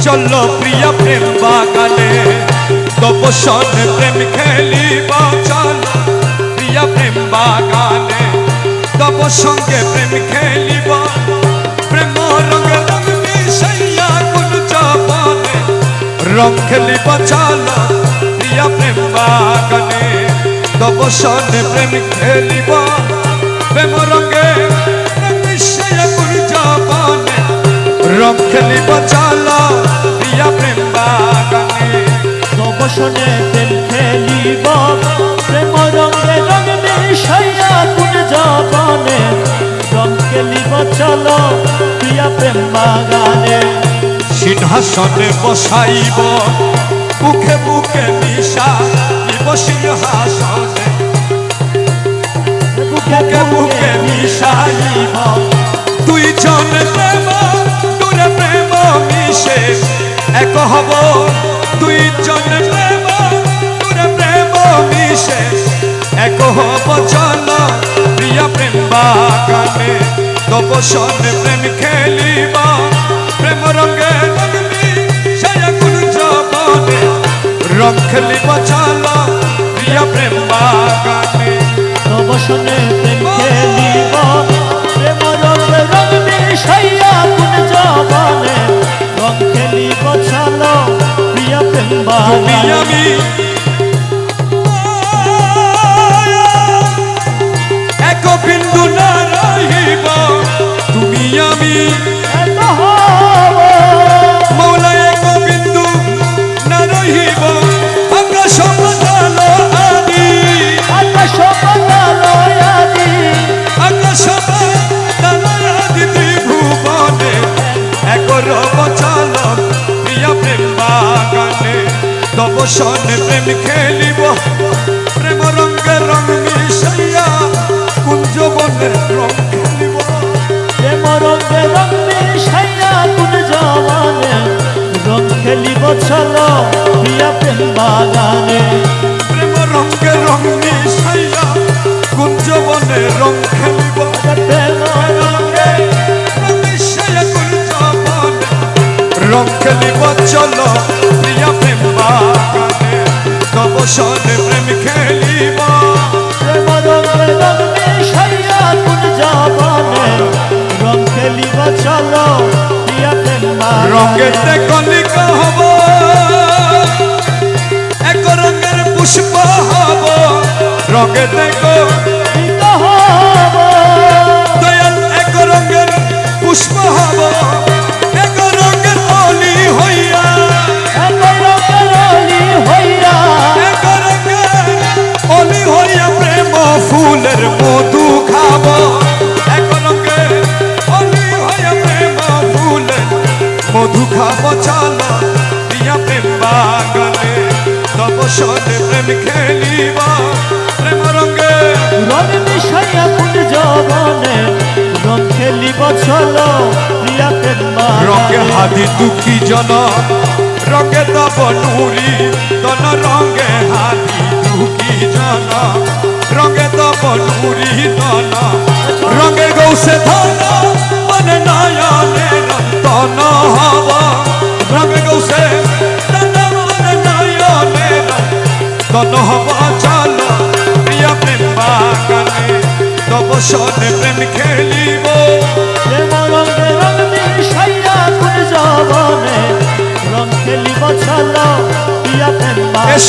চলো প্রিয়া প্রেম বাগানে তব সনে প্রেম খেলিবা চলো প্রিয়া প্রেম বাগানে তব সঙ্গে প্রেম খেলিবা প্রেম রঙ রঙ মিশাইয়া কোন জবানে রং খেলিবা চলো প্রিয়া প্রেম বাগানে তব সনে প্রেম খেলিবা প্রেম রঙে মিশাইয়া কোন জবানে রং খেলিবা চলো প্রিয়া প্রেম বাগানে তব সনে প্রেম খেলিব প্রেম রঙে রঙ মিশাইয়া কোন জবানে রং খেলিব চলো প্রিয়া প্রেম বাগানে সিংহাসনে বসাইব বুকে বুকে মিশাইব সিংহাসনে বুকে বুকে মিশাইব দুইজন প্রেম দূরে প্রেম মিশে এক হব দুইজন প্রেম দূরে প্রেম মিশে এক হব চলো প্রিয়া প্রেম বাগানে তব সনে প্রেম খেলিবা প্রেম রঙে রঙ মিশাইয়া কোন জবানে রং খেলিবা চলো প্রিয়া প্রেম বাগানে তব সনে প্রেম খেলিব প্রেম রঙে রঙ মিশাইয়া কোন জবানে রং খেলিব চলো প্রিয়া প্রেম তুমি বাগানে আমি এক বিন্দু না রহিব তুমি আমি মৌলা এক বিন্দু না রহিব আকাশ পাতাল আদি আকাশ পাতাল আদি আকাশ পাতাল আদি ত্রিভুবনে এক রব চলো প্রিয়া প্রেম বাগানে তব সনে প্রেম খেলিব প্রেম রঙে রঙ মিশাইয়া কুঞ্জ বনে রং খেলিব প্রেম রঙে রঙ মিশাইয়া কোন জবানে রং খেলিব চলো প্রিয়া প্রেম বাগানে প্রেম রঙে রং মিশাইয়া কুঞ্জ বনে রং খেলিব প্রেম রঙে রং মিশাইয়া কুঞ্জ বনে রং খেলিব চলো প্রিয়া প্রেম বাগানে তব সনে প্রেম খেলিব প্রেম রঙে রঙ মিশাইয়া কোন জবানে রং খেলিব চলো প্রিয়া প্রেম বাগানে রঙেতে কলিকা হব এক রঙের পুষ্প হব রঙেতে দয়াল এক রঙের পুষ্প হব এক রঙের অলি হইয়া এক রঙের অলি হইয়া প্রেম ফুলের মধু খাব এক রঙের অলি হইয়া প্রেম ফুলের মধু খাব চলো প্রিয়া প্রেম বাগানে তব সনে প্রেম খেলিবা প্রেম রঙে রং মিশাইয়া কোন জবানে রং খেলিব চলো প্রিয়া প্রেম রঙে বাগানে হাদি দুঃখী জন রঙে তব নুরি তন রঙে হাদি দুঃখী জন রঙে তব নুরি তন রঙে গৌসে ধন মনে নয়নে রন্তন হব রঙে গৌসে ধন মনে নয়নে রন্তন হব চলো প্রিয়া প্রেম বাগানে তব সনে প্রেম খেলিব প্রেম রঙে রঙ মিশাইয়া কোন জবানে রং খেলিব চলো